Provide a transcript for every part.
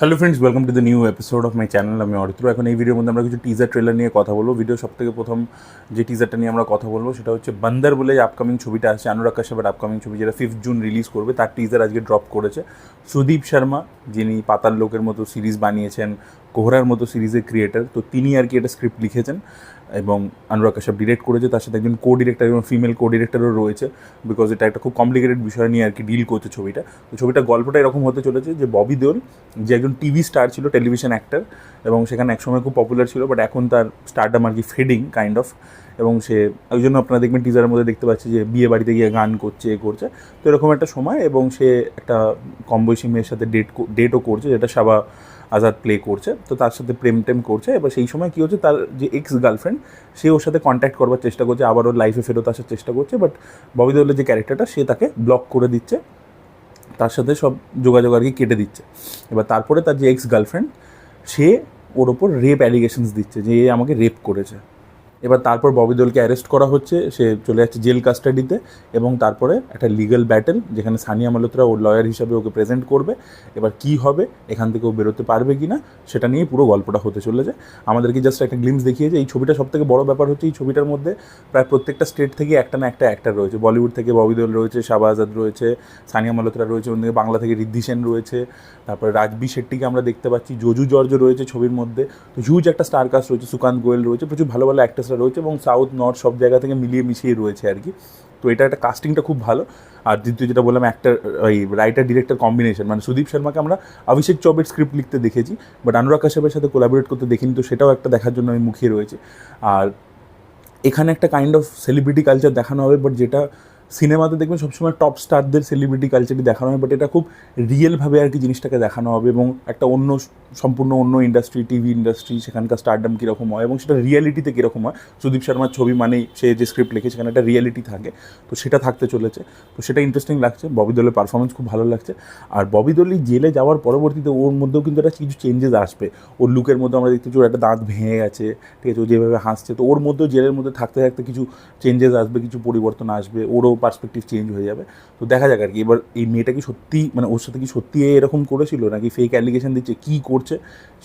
Hello friends, welcome to the new episode of my channel. আমি অরিত্র। এখন এই ভিডিওর মধ্যে আমরা কিছু টিজার ট্রেলার নিয়ে কথা বলবো। ভিডিও সবথেকে প্রথম যে টিজারটা নিয়ে আমরা কথা বলবো সেটা হচ্ছে বান্দার বলে আপকামিং ছবিটা আছে, অনুরাগ কাশ্যপের আপকামিং ছবি, যেটা 5 জুন রিলিজ করবে। তার টিজার আজকে ড্রপ করেছে সুদীপ শর্মা, যিনি পাতাল লোকের মতো সিরিজ বানিয়েছেন, কোহরার মতো সিরিজের ক্রিয়েটার। তো তিনি আর কি এটা স্ক্রিপ্ট লিখেছেন এবং অনুরাগ কাশ্যপ ডিরেক্ট করেছে। তার সাথে একজন কো ডিরেক্টর এবং ফিমেল কো ডিরেক্টরও রয়েছে, বিকজ এটা একটা খুব কমপ্লিকেটেড বিষয় নিয়ে আর কি ডিল করছে ছবিটা। তো ছবিটার গল্পটা এরকম হতে চলেছে যে ববি দেওল, যে একজন টিভি স্টার ছিল, টেলিভিশন অ্যাক্টর, এবং সেখানে একসময় খুব পপুলার ছিল, বাট এখন তার স্টারডাম আর কি ফেডিং কাইন্ড অফ। এবং সে ওই জন্য আপনারা দেখবেন টিজারের মধ্যে দেখতে পাচ্ছি যে বিয়ে বাড়িতে গিয়ে গান করছে, করছে। তো এরকম একটা সময়, এবং সে একটা কম বয়সী মেয়ের সাথে ডেটও করছে, যেটা শাবা আজাদ প্লে করছে। তো তার সাথে প্রেম টেম করছে। এবার সেই সময় কী হচ্ছে, তার যে এক্স গার্লফ্রেন্ড, সে ওর সাথে কন্ট্যাক্ট করবার চেষ্টা করছে, আবার ওর লাইফে ফেরত আসার চেষ্টা করছে, বাট ববি দেওলের যে ক্যারেক্টারটা, সে তাকে ব্লক করে দিচ্ছে, তার সাথে সব যোগাযোগ আর কি কেটে দিচ্ছে। এবার তারপরে তার যে এক্স গার্লফ্রেন্ড, সে ওর ওপর রেপ অ্যালিগেশনস দিচ্ছে যে এ আমাকে রেপ করেছে। এবার তারপর ববি দেওলকে অ্যারেস্ট করা হচ্ছে, সে চলে যাচ্ছে জেল কাস্টাডিতে। এবং তারপরে একটা লিগ্যাল ব্যাটেল, যেখানে সানিয়া মালহোত্রা ওর লয়ার হিসাবে ওকে প্রেজেন্ট করবে। এবার কী হবে, এখান থেকে ও বেরোতে পারবে কি না, সেটা নিয়েই পুরো গল্পটা হতে চলেছে। আমাদেরকে জাস্ট একটা গ্লিমস দেখিয়েছে। এই ছবিটা সবথেকে বড় ব্যাপার হচ্ছে, এই ছবিটার মধ্যে প্রায় প্রত্যেকটা স্টেট থেকে একটা না একটা অ্যাক্টার রয়েছে। বলিউড থেকে ববি দেওল রয়েছে, শাবা আজাদ রয়েছে, সানিয়া মালহোত্রা রয়েছে, অন্যদিকে বাংলা থেকে ঋদ্ধি সেন রয়েছে, তারপরে রাজবি শেট্টিকে আমরা দেখতে পাচ্ছি, যোজু জর্জ রয়েছে ছবির মধ্যে। তো হিউজ একটা স্টার কাস্ট রয়েছে, সুকান্ত গোয়েল রয়েছে, প্রচুর ভালো ভালো অ্যাক্টার্সরা রয়েছে, এবং সাউথ নর্থ সব জায়গা থেকে মিলিয়ে মিশিয়ে রয়েছে আর কি। তো এটা একটা কাস্টিংটা খুব ভালো। আর দ্বিতীয় যেটা বললাম, অ্যাক্টার ওই রাইটার ডিরেক্টর কম্বিনেশন, মানে সুদীপ শর্মাকে আমরা অভিষেক চৌবের স্ক্রিপ্ট লিখতে দেখেছি, বাট অনুরাগ কাশ্যপের সাথে কোলাবোরেট করতে দেখিনি। তো সেটাও একটা দেখার জন্য আমি মুখিয়ে রয়েছে। আর এখানে একটা কাইন্ড অফ সেলিব্রিটি কালচার দেখানো হবে, বাট যেটা সিনেমাতে দেখবেন সবসময় টপ স্টারদের সেলিব্রিটি কালচারই দেখানো হয়, বাট এটা খুব রিয়েলভাবে আর কি জিনিসটাকে দেখানো হবে। এবং একটা সম্পূর্ণ অন্য ইন্ডাস্ট্রি, টিভি ইন্ডাস্ট্রি, সেখানকার স্টারডাম কীরকম হয় এবং সেটা রিয়েলিটিতে কীরকম হয়। সুদীপ শর্মার ছবি মানেই সে যে স্ক্রিপ্ট লিখে সেখানে একটা রিয়েলিটি থাকে, তো সেটা থাকতে চলেছে। তো সেটা ইন্টারেস্টিং লাগছে। ববি দেওলের পারফরমেন্স খুব ভালো লাগছে। আর ববি দেওল জেলে যাওয়ার পরবর্তীতে ওর মধ্যেও কিন্তু একটা কিছু চেঞ্জেস আসবে। ওর লুকের মধ্যে আমরা দেখতে পাচ্ছি ওর একটা দাঁত ভেঙে গেছে, ঠিক আছে, ও যেভাবে হাসছে। তো ওর মধ্যেও জেলের মধ্যে থাকতে থাকতে কিছু চেঞ্জেস আসবে, কিছু পরিবর্তন আসবে, ওরও পার্সপেক্টিভ চেঞ্জ হয়ে যাবে। তো দেখা যাক আর কি। এবার এই মেয়েটা কি সত্যি, মানে ওর সাথে কি সত্যি এরকম করেছিল নাকি ফেক অ্যালিগেশন দিচ্ছে, কী করছে,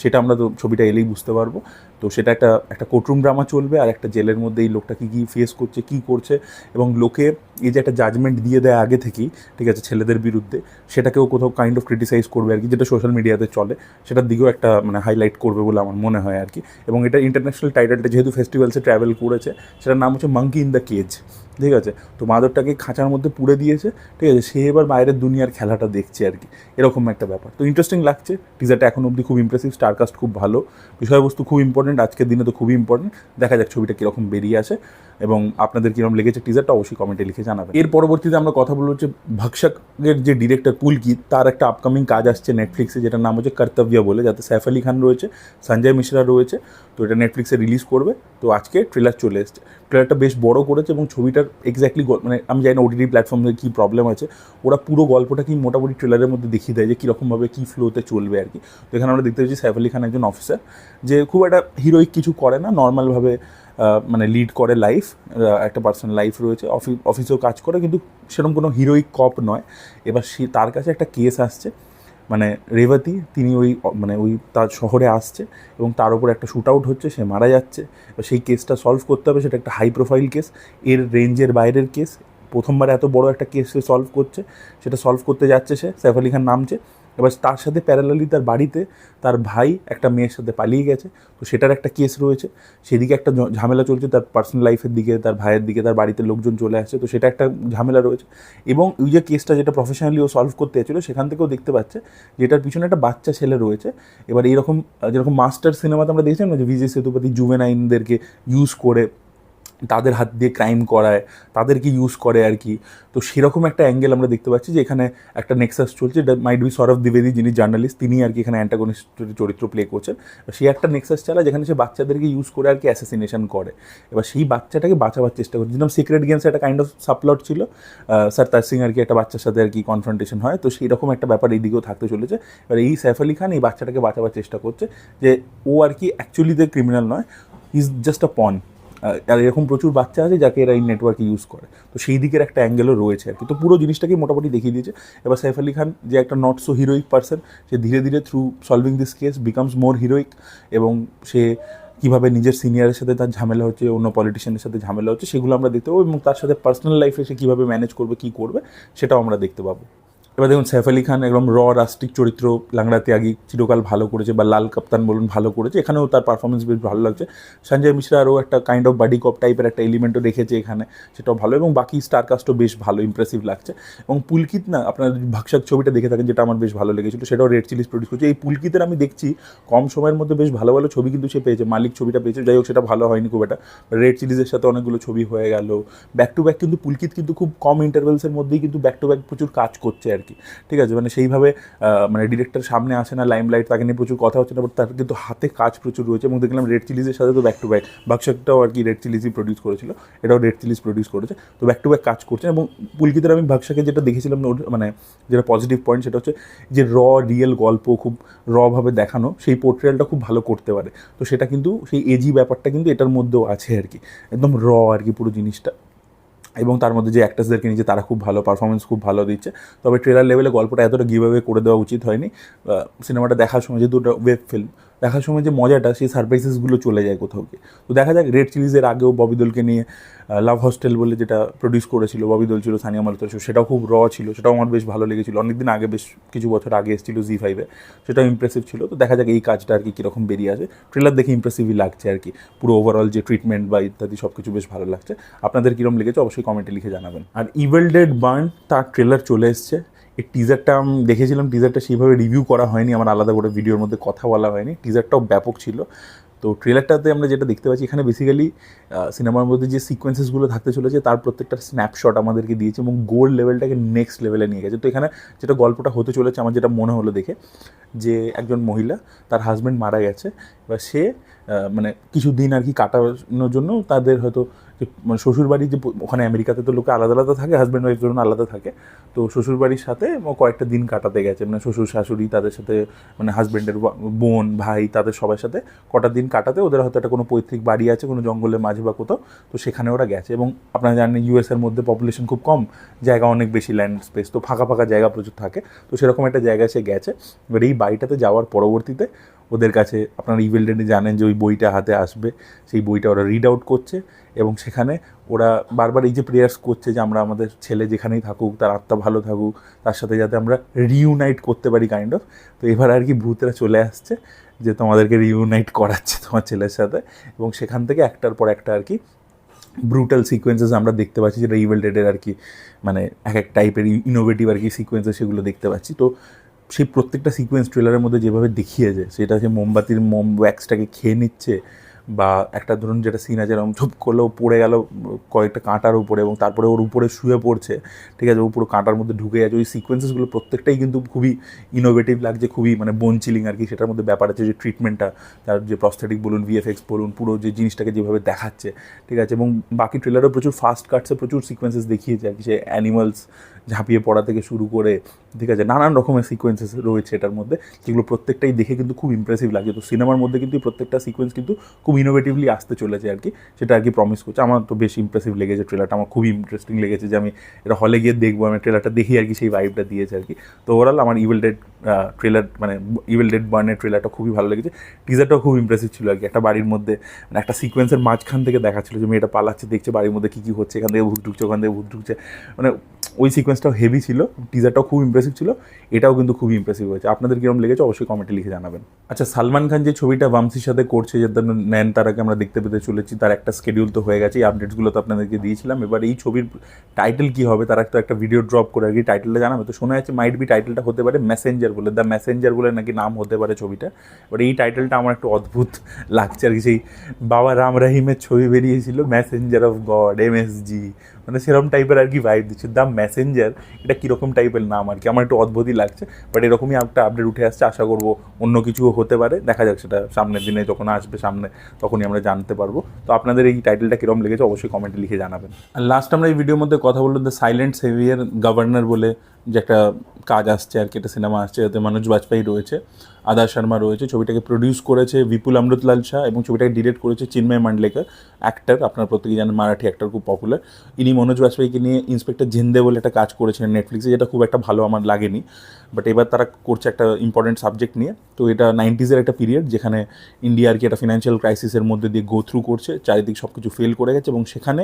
সেটা আমরা তো ছবিটা এলেই বুঝতে পারবো। তো সেটা একটা কোর্টরুম ড্রামা চলবে, আর একটা জেলের মধ্যে এই লোকটা কী ফেস করছে, কী করছে, এবং লোকে এই যে একটা জাজমেন্ট দিয়ে দেয় আগে থেকেই, ঠিক আছে, ছেলেদের বিরুদ্ধে, সেটাকেও কোথাও কাইন্ড অফ ক্রিটিসাইজ করবে আর কি, যেটা সোশ্যাল মিডিয়াতে চলে, সেটার দিকেও একটা মানে হাইলাইট করবে বলে আমার মনে হয় আর কি। এবং এটা ইন্টারন্যাশনাল টাইটেলটা যেহেতু ফেস্টিভ্যালসে ট্রাভেল করেছে, সেটার নাম হচ্ছে মাঙ্কি ইন দ্য কেজ, ঠিক আছে। তো মাদরটাকে খাঁচার মধ্যে পুড়ে দিয়েছে, ঠিক আছে, সে এবার বাইরের দুনিয়ার খেলাটা দেখছে আর কি, এরকম একটা ব্যাপার। তো ইন্টারেস্টিং লাগছে। টিজারটা এখন অবধি খুব ইমপ্রেসিভ, স্টারকাস্ট খুব ভালো, বিষয়বস্তু খুব ইম্পর্টেন্ট, আজকের দিনে তো খুবই ইম্পর্টেন্ট। দেখা যাক ছবিটা কীরকম বেরিয়ে আসে, এবং আপনাদের কীরকম লেগেছে টিজারটা অবশ্যই কমেন্টে লিখে জানাবেন। এর পরবর্তীতে আমরা কথা বলবো হচ্ছে ভক্ষকের যে ডিরেক্টর পুলকিত, তার একটা আপকামিং কাজ আসছে নেটফ্লিক্সে, যেটার নাম হচ্ছে কর্তব্য বলে, যাতে সাইফ আলি খান রয়েছে, সঞ্জয় মিশ্রা রয়েছে। তো এটা নেটফ্লিক্সে রিলিজ করবে। তো আজকে ট্রেলার চলে এসছে। ট্রেলারটা বেশ বড় করেছে, এবং ছবিটার এক্স্যাক্টলি মানে আমি জানি না ওটিটি প্ল্যাটফর্মে কী প্রবলেম আছে, ওরা পুরো গল্পটা কি মোটামুটি ট্রেলারের মধ্যে দেখিয়ে দেয় যে কীরকমভাবে কী ফ্লোতে চলবে আর কি। তো এখানে আমরা দেখতে পাচ্ছি সাইফ আলি খান একজন অফিসার, যে খুব একটা হিরোইক কিছু করে না, নর্মালভাবে মানে লিড করে লাইফ, একটা পার্সোনাল লাইফ রয়েছে, অফিসেও কাজ করে, কিন্তু সেরকম কোনো হিরোইক কপ নয়। এবার তার কাছে একটা কেস আসছে, মানে রেবতী, তিনি ওই তার শহরে আসছে, এবং তার উপর একটা শ্যুট আউট হচ্ছে, সে মারা যাচ্ছে। এবার সেই কেসটা সলভ করতে হবে, সেটা একটা হাই প্রোফাইল কেস, এর রেঞ্জের বাইরের কেস। প্রথমবার এত বড় একটা কেস সে সলভ করছে, সেটা সলভ করতে যাচ্ছে সে, সাইফ আলি খান নামছে। এবার তার সাথে প্যারালালি তার বাড়িতে তার ভাই একটা মেয়ের সাথে পালিয়ে গেছে, তো সেটার একটা কেস রয়েছে। সেদিকে একটা ঝামেলা চলছে, তার পার্সোনাল লাইফের দিকে, তার ভাইয়ের দিকে, তার বাড়িতে লোকজন চলে আসছে, তো সেটা একটা ঝামেলা রয়েছে। এবং ওই যে কেসটা যেটা প্রফেশনালি ও সলভ করতে এসেছিলো, সেখান থেকেও দেখতে পাচ্ছে যে এটার পিছনে একটা বাচ্চা ছেলে রয়েছে। এবার এইরকম যেরকম মাস্টার সিনেমাতে আমরা দেখছিলাম না, যে বিজয় সেতুপতি জুভেনাইনদেরকে ইউজ করে তাদের হাত দিয়ে ক্রাইম করায়, তাদেরকে ইউজ করে আর কি। তো সেরকম একটা অ্যাঙ্গেল আমরা দেখতে পাচ্ছি, যে এখানে একটা নেক্সাস চলছে। মাইট বি সৌরভ দ্বিবেদী, যিনি জার্নালিস্ট, তিনি আর কি এখানে অ্যান্টাগনিস্ট চরিত্র প্লে করছেন। সে একটা নেক্সাস চালায়, যেখানে সে বাচ্চাদেরকে ইউজ করে আর কি অ্যাসাসিনেশন করে। এবার সেই বাচ্চাটাকে বাঁচাবার চেষ্টা করছে, যেরকম সিক্রেট গেমসে একটা কাইন্ড অফ সাবপ্লট ছিল, সরতাজ সিং আর কি একটা বাচ্চার সাথে আর কি কনফ্রন্টেশন হয়, তো সেই রকম একটা ব্যাপার এইদিকেও থাকতে চলেছে। এবার এই সাইফ আলি খান এই বাচ্চাটাকে বাঁচাবার চেষ্টা করছে, যে ও আর কি অ্যাকচুয়ালিতে ক্রিমিনাল নয়, হি ইজ জাস্ট আ পন। আর এরকম প্রচুর বাচ্চা আছে যাকে এরা এই নেটওয়ার্ক ইউজ করে, তো সেই দিকের একটা অ্যাঙ্গেলও রয়েছে আর কি। তো পুরো জিনিসটাকেই মোটামুটি দেখিয়ে দিয়েছে। এবার সাইফ আলি খান যে একটা নট সো হিরোইক পার্সন, সে ধীরে ধীরে through solving this case becomes more heroic, এবং সে কীভাবে নিজের সিনিয়রের সাথে তার ঝামেলা হচ্ছে, অন্য পলিটিশিয়ানের সাথে ঝামেলা হচ্ছে, সেগুলো আমরা দেখতে পাবো, এবং তার সাথে পার্সোনাল লাইফে সে কীভাবে ম্যানেজ করবে, কী করবে, সেটাও আমরা দেখতে পাবো। এবার দেখুন সাইফ আলি খান একদম রাস্টিক চরিত্র, লাংড়া ত্যাগী চিরকাল ভালো করেছে, বা লাল কাপ্তান বলুন ভালো করেছে, এখানেও তার পারফরমেন্স বেশ ভালো লাগছে। সঞ্জয় মিশ্রা আরও একটা কাইন্ড অফ বাডি কপ টাইপের একটা এলিমেন্টও রেখেছে এখানে, সেটাও ভালো, এবং বাকি স্টার কাস্টও বেশ ভালো ইমপ্রেসিভ লাগছে। এবং পুলকিত না, আপনার ভাগশাক ছবিটা দেখে থাকেন, যেটা আমার বেশ ভালো লেগেছিলো, সেটাও রেড চিলিজ প্রডিউস করছে। এই পুলকিতের আমি দেখছি কম সময়ের মধ্যে বেশ ভালো ভালো ছবি কিন্তু সে পেয়েছে, মালিক ছবিটা পেয়েছে, যাই হোক সেটা ভালো হয়নি খুব একটা। রেড চিলিজের সাথে অনেকগুলো ছবি হয়ে গেল, ব্যাক টু ব্যাক কিন্তু পুলকিত কিন্তু খুব কম ইন্টারভেলসের মধ্যেই কিন্তু ব্যাক টু ব্যাক প্রচুর কাজ করছে আর কি, ঠিক আছে। মানে সেইভাবে মানে ডিরেক্টর সামনে আসে না, লাইমলাইট, তাকে নিয়ে প্রচুর কথা হচ্ছে না, বাট তার কিন্তু হাতে কাজ প্রচুর রয়েছে। এবং দেখলাম রেড চিলিজের সাথে তো ব্যাক টু ব্যাক, বাক্সাকটাও আর কি রেড চিলিজই প্রডিউস করেছিল, এটাও রেড চিলিজ প্রডিউস করেছে, তো ব্যাক টু ব্যাক কাজ করছে। এবং পুলকিতের আমি বাক্সাকে যেটা দেখেছিলাম, মানে যেটা পজিটিভ পয়েন্ট, সেটা হচ্ছে যে রিয়েল গল্প খুব ভাবে দেখানো, সেই পোর্ট্রেলটা খুব ভালো করতে পারে। তো সেটা কিন্তু সেই এজি ব্যাপারটা কিন্তু এটার মধ্যেও আছে আর কি, একদম আর কি পুরো জিনিসটা। এবং তার মধ্যে যে অ্যাক্টার্সদেরকে নিয়েছে তারা খুব ভালো পারফরমেন্স, খুব ভালো দিচ্ছে। তবে ট্রেলার লেভেলে গল্পটা এতটা গিভঅ্যাওয়ে করে দেওয়া উচিত হয়নি। সিনেমাটা দেখার সময়, যেহেতু ওটা ওয়েব ফিল্ম, দেখার সময় যে মজাটা, সেই সারপ্রাইজেসগুলো চলে যায় কোথাও গিয়ে। তো দেখা যাক, রেড চিলিজের আগেও ববি দেওলকে নিয়ে লাভ হোস্টেল বলে যেটা প্রডিউস করেছিল, ববি দেওল ছিল, সানিয়া মালহোত্রা ছিল, সেটাও খুব ছিল, সেটাও আমার বেশ ভালো লেগেছিলো। অনেকদিন আগে, বেশ কিছু বছর আগে এসেছিলো ZEE5 সেটাও ইমপ্রেসিভ ছিল। তো দেখা যাক এই কাজটা আর কি কীরকম বেরিয়ে আসে। ট্রেলার দেখে ইমপ্রেসিভই লাগছে আর কি, পুরো ওভারঅল যে ট্রিটমেন্ট বা ইত্যাদি সব কিছু বেশ ভালো লাগছে। আপনাদের কীরকম লেগেছে অবশ্যই কমেন্টে লিখে জানাবেন। আর ইভিল ডেড বার্ন, তার ট্রেলার চলে এসছে। এই টিজারটা আমি দেখেছিলাম, টিজারটা সেইভাবে রিভিউ করা হয়নি, আমার আলাদা করে ভিডিওর মধ্যে কথা বলা হয়নি, টিজারটাও ব্যাপক ছিল। তো ট্রেলারটাতে আমরা যেটা দেখতে পাচ্ছি, এখানে বেসিক্যালি সিনেমার মধ্যে যে সিকোয়েন্সেসগুলো থাকতে চলেছে তার প্রত্যেকটা স্ন্যাপশট আমাদেরকে দিয়েছে, এবং গোল লেভেলটাকে নেক্সট লেভেলে নিয়ে গেছে। তো এখানে যেটা গল্পটা হতে চলেছে, আমার যেটা মনে হলো দেখে, যে একজন মহিলা, তার হাজব্যান্ড মারা গেছে, এবার সে মানে কিছু দিন আর কি কাটানোর জন্য তাদের হয়তো যে মানে শ্বশুরবাড়ি, যে ওখানে আমেরিকাতে তো লোকে আলাদা আলাদা থাকে, হাজব্যান্ড ওয়াইফ ধরুন আলাদা থাকে, তো শ্বশুরবাড়ির সাথে কয়েকটা দিন কাটাতে গেছে, মানে শ্বশুর শাশুড়ি তাদের সাথে, মানে হাজব্যান্ডের বোন ভাই তাদের সবার সাথে কটা দিন কাটাতে, ওদের হয়তো একটা কোনো পৈতৃক বাড়ি আছে কোনো জঙ্গলের মাঝে বা কোথাও, তো সেখানে ওরা গেছে। এবং আপনারা জানেন ইউএসের মধ্যে পপুলেশন খুব কম, জায়গা অনেক বেশি, ল্যান্ড স্পেস, তো ফাঁকা ফাঁকা জায়গা প্রচুর থাকে, তো সেরকম একটা জায়গায় সে গেছে। এবার এই বাড়িটাতে যাওয়ার পরবর্তীতে ওদের কাছে, আপনারা ইভিল ডেডে জানেন যে ওই বইটা হাতে আসবে, সেই বইটা ওরা রিড আউট করছে, এবং সেখানে ওরা বারবার এই যে প্রেয়ার্স করছে যে আমরা আমাদের ছেলে যেখানেই থাকুক, তার আত্মা ভালো থাকুক, তার সাথে যাতে আমরা রিউনাইট করতে পারি কাইন্ড অফ। তো এবার আর কি ভূতরা চলে আসছে, যে তোমাদেরকে রিউনাইট করাচ্ছে তোমার ছেলের সাথে, এবং সেখান থেকে একটার পর একটা আর কি ব্রুটাল সিকোয়েন্সেস আমরা দেখতে পাচ্ছি, যেটা ইভিল ডেডের আর কি মানে এক এক টাইপের ইনোভেটিভ আর কি সিকোয়েন্সেস, সেগুলো দেখতে পাচ্ছি। তো সেই প্রত্যেকটা সিকোয়েন্স ট্রেলারের মধ্যে যেভাবে দেখিয়েছে, সেটা হচ্ছে মোমবাতির ওয়্যাক্সটাকে খেয়ে নিচ্ছে, বা একটা ধরুন যেটা সিন আছে, এরকম ঝুপ করলেও পড়ে গেল কয়েকটা কাঁটার উপরে, এবং তারপরে ওর উপরে শুয়ে পড়ছে, ঠিক আছে, ও পুরো কাঁটার মধ্যে ঢুকে যাচ্ছে। ওই সিকোয়েন্সেসগুলো প্রত্যেকটাই কিন্তু খুবই ইনোভেটিভ লাগছে, খুবই মানে বোন চিলিং আর কি। সেটার মধ্যে ব্যাপার আছে যে ট্রিটমেন্টটা, তার যে প্রস্থেটিক বলুন, ভিএফএক্স বলুন, পুরো যে জিনিসটাকে যেভাবে দেখাচ্ছে, ঠিক আছে। এবং বাকি ট্রেলারেও প্রচুর ফাস্ট কাটসে প্রচুর সিকোয়েন্সেস দেখিয়েছে আর কি, সে অ্যানিমালস ঝাঁপিয়ে পড়া থেকে শুরু করে, ঠিক আছে, নানান রকমের সিকোয়েন্সেস রয়েছে এটার মধ্যে, যেগুলো প্রত্যেকটাই দেখে কিন্তু খুব ইমপ্রেসিভ লাগছে। তো সিনেমার মধ্যে কিন্তু প্রত্যেকটা সিকোয়েন্স কিন্তু খুব ইনোভেটিভলি আসতে চলেছে আর কি, সেটা আর কি প্রমিস করছে। আমার তো বেশ ইমপ্রেসিভ লেগেছে ট্রেলারটা, আমার খুবই ইন্টারেস্টিং লেগেছে, যে আমি এটা হলে গিয়ে দেখবো, আমি ট্রেলারটা দেখি আর কি, সেই ভাইবটা দিয়েছে আর কি। তো ওভারঅল আমার ইভিল ডেড ট্রেলার, মানে ইভিল ডেড বার্নের ট্রেলারটা খুবই ভালো লেগেছে। টিজারটাও খুব ইমপ্রেসিভ ছিল আর কি, একটা বাড়ির মধ্যে মানে একটা সিকোয়েন্সের মাঝখান থেকে দেখাচ্ছিল যে মেয়েটা পালাচ্ছে, দেখছে বাড়ির মধ্যে কী কী হচ্ছে, এখান থেকে ভূত ঢুকছে, ওখান থেকে ভূত ঢুকছে, মানে ওই সিকোয়েন্সটাও হেভি ছিল, টিজারটাও খুব ইমপ্রেসিভ ছিল, এটাও কিন্তু খুবই ইমপ্রেসিভ হয়েছে। আপনাদের কীরকম লেগেছে অবশ্যই কমেন্টে লিখে জানাবেন। আচ্ছা, সালমান খান যে ছবিটা বামসির সাথে করছে, যে নয়নতারাকে আমরা দেখতে পেতে চলেছি, তার একটা স্কেডিউল তো হয়ে গেছে, এই আপডেটসগুলো তো আপনাদেরকে দিয়েছিলাম। এবার এই ছবির টাইটেল কী হবে, তারা তো একটা ভিডিও ড্রপ করে আর কি টাইটেলটা জানাবে। তো শোনা যাচ্ছে মাইট বি টাইটেলটা হতে পারে মেসেঞ্জার বলে, দ্য মেসেঞ্জার বলে নাকি নাম হতে পারে ছবিটা। এবার এই টাইটেলটা আমার একটু অদ্ভুত লাগছে আর কি, সেই বাবা রাম রহিমের ছবি বেরিয়েছিল, মেসেঞ্জার অফ গড, MSG, মানে সেরকম টাইপের আর কি ভাইব দিচ্ছে। দ্য মেসেঞ্জার, এটা কীরকম টাইপের নাম আর কি, আমার একটু অদ্ভুতই লাগছে। বাট এরকমই একটা আপডেট উঠে আসছে, আশা করবো অন্য কিছুও হতে পারে, দেখা যাক সেটা সামনের দিনে যখন আসবে সামনে, তখনই আমরা জানতে পারবো। তো আপনাদের এই টাইটেলটা কীরকম লেগেছে অবশ্যই কমেন্টে লিখে জানাবেন। আর লাস্ট আমরা এই ভিডিওর মধ্যে কথা বললাম দ্য সাইলেন্ট সেভিয়ার গভর্নর বলে যে একটা কাজ আসছে আর কি, একটা সিনেমা আসছে, যাতে মনোজ বাজপেয়ী রয়েছে। আদার শর্মা রয়েছে, ছবিটাকে প্রডিউস করেছে বিপুল অমৃতলাল শাহ এবং ছবিটাকে ডিরেক্ট করেছে চিন্ময় মান্ডলেকর, অ্যাক্টর, আপনার প্রত্যেকেই জানেন মারাঠি অ্যাক্টর, খুব পপুলার। ইনি মনোজ বাজপেয়ীকে নিয়ে ইন্সপেক্টর জিন্দে বলে একটা কাজ করেছিলেন নেটফ্লিক্সে, যেটা খুব একটা ভালো আমার লাগেনি, বাট এবার তারা করছে একটা ইম্পর্টেন্ট সাবজেক্ট নিয়ে। তো এটা 90s একটা পিরিয়ড যেখানে ইন্ডিয়া আর কি একটা ফিনান্সিয়াল ক্রাইসিসের মধ্যে দিয়ে গো থ্রু করছে, চারিদিক সব কিছু ফেল করে গেছে, এবং সেখানে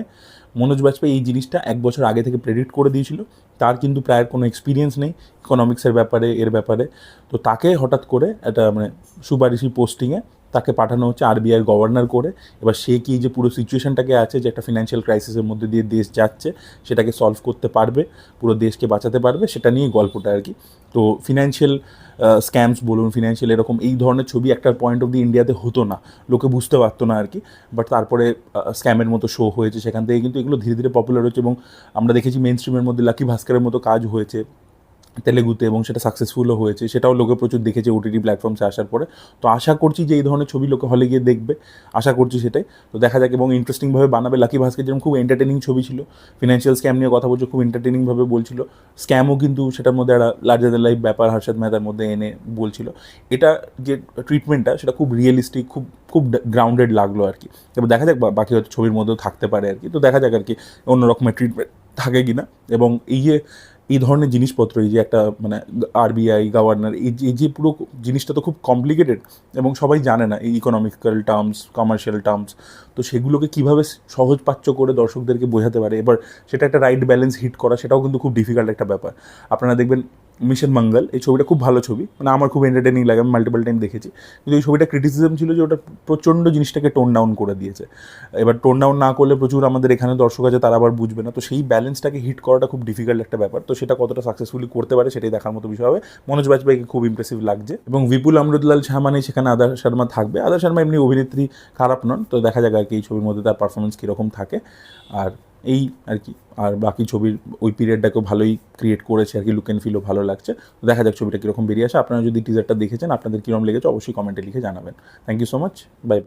মনোজ বাজপেয়ী এই জিনিসটা 1 বছর আগে থেকে প্রেডিক্ট করে দিয়েছিল। তার কিন্তু প্রায় কোনো এক্সপিরিয়েন্স নেই ইকোনমিক্সের ব্যাপারে, এর ব্যাপারে। তো তাকে হঠাৎ করে একটা মানে সুপারিশি পোস্টিংয়ে তাকে পাঠানো হচ্ছে আরবিআইয়ের গভর্নর করে। এবার সে কি যে পুরো সিচুয়েশনটাকে আছে, যে একটা ফিনান্সিয়াল ক্রাইসিসের মধ্যে দিয়ে দেশ যাচ্ছে, সেটাকে সলভ করতে পারবে, পুরো দেশকে বাঁচাতে পারবে, সেটা নিয়ে গল্পটা আর কি। তো ফিনান্সিয়াল স্ক্যামস বলুন, ফিনান্সিয়াল এরকম এই ধরনের ছবি একটা পয়েন্ট অফ দি ইন্ডিয়াতে হতো না, লোকে বুঝতে পারতো না আর কি। বাট তারপরে স্ক্যামের মতো শো হয়েছে, সেখান থেকে কিন্তু এগুলো ধীরে ধীরে পপুলার হচ্ছে, এবং আমরা দেখেছি মেন স্ট্রিমের মধ্যে লাকি ভাস্করের মতো কাজ হয়েছে তেলেগুতে, এবং সেটা সাকসেসফুলও হয়েছে, সেটাও লোকে প্রচুর দেখেছে ওটিটি প্ল্যাটফর্মসে আসার পরে। তো আশা করছি যে এই ধরনের ছবি লোকে হলে গিয়ে দেখবে, আশা করছি সেটাই। তো দেখা যাক, এবং ইন্টারেস্টিংভাবে বানাবে। লাকি ভাস্কর যেরকম খুব এন্টারটেনিং ছবি ছিল, ফিনান্সিয়াল স্ক্যাম নিয়ে কথা বলছে, খুব এন্টারটেনিংভাবে বলছিল, স্ক্যামও কিন্তু সেটার মধ্যে একটা লার্জার দ্যান লাইফ ব্যাপার হর্ষদ মেহতার মধ্যে এনে বলছিল। এটা যে ট্রিটমেন্টটা, সেটা খুব রিয়েলিস্টিক, খুব খুব গ্রাউন্ডেড লাগলো আর কি। এবার দেখা যাক বাকি হয়তো ছবির মধ্যেও থাকতে পারে আর কি। তো দেখা যাক আর কি অন্য রকমের ট্রিটমেন্ট থাকে কি না। এবং এই ধরনের জিনিসপত্র, এই যে একটা মানে আরবিআই গভর্নর, এই যে পুরো জিনিসটা তো খুব কমপ্লিকেটেড, এবং সবাই জানে না এই ইকোনমিক্যাল টার্মস, কমার্শিয়াল টার্মস। তো সেগুলোকে কীভাবে সহজপাচ্য করে দর্শকদেরকে বোঝাতে পারে, এবার সেটা একটা রাইট ব্যালেন্স হিট করা, সেটাও কিন্তু খুব ডিফিকাল্ট একটা ব্যাপার। আপনারা দেখবেন মিশন মঙ্গল, এই ছবিটা খুব ভালো ছবি, মানে আমার খুব এন্টারটেনিং লাগে, আমি মাল্টিপল টাইম দেখেছি। কিন্তু এই ছবিটা ক্রিটিসিজম ছিল যে ওটা প্রচণ্ড জিনিসটাকে টোন ডাউন করে দিয়েছে। এবার টোন ডাউন না করলে প্রচুর আমাদের এখানে দর্শক আছে, তারা আবার বুঝবে না। তো সেই ব্যালেন্সটাকে হিট করাটা খুব ডিফিকাল্ট একটা ব্যাপার। তো সেটা কতটা সাকসেসফুলি করতে পারে সেটাই দেখার মতো বিষয় হবে। মনোজ বাজপেয়ীকে খুব ইমপ্রেসিভ লাগছে, এবং বিপুল অমৃতলাল শাহ মানে সেখানে আদার শর্মা থাকবে। আদার শর্মা এমনি অভিনেত্রী খারাপ নন, তো দেখা যাক আর কি এই ছবির মধ্যে তার পারফরমেন্স কীরকম থাকে। আর এই আর কি, আর বাকি ছবির ওই পিরিয়ডটাকেও ভালোই ক্রিয়েট করেছে আর কি, লুক অ্যান্ড ফিলও ভালো লাগছে। তো দেখা যাক ছবিটা কীরকম বেরিয়ে আসে। আপনারা যদি টিজারটা দেখেছেন, আপনাদের কীরকম লেগেছে অবশ্যই কমেন্টে লিখে জানাবেন। Thank you so much, bye by.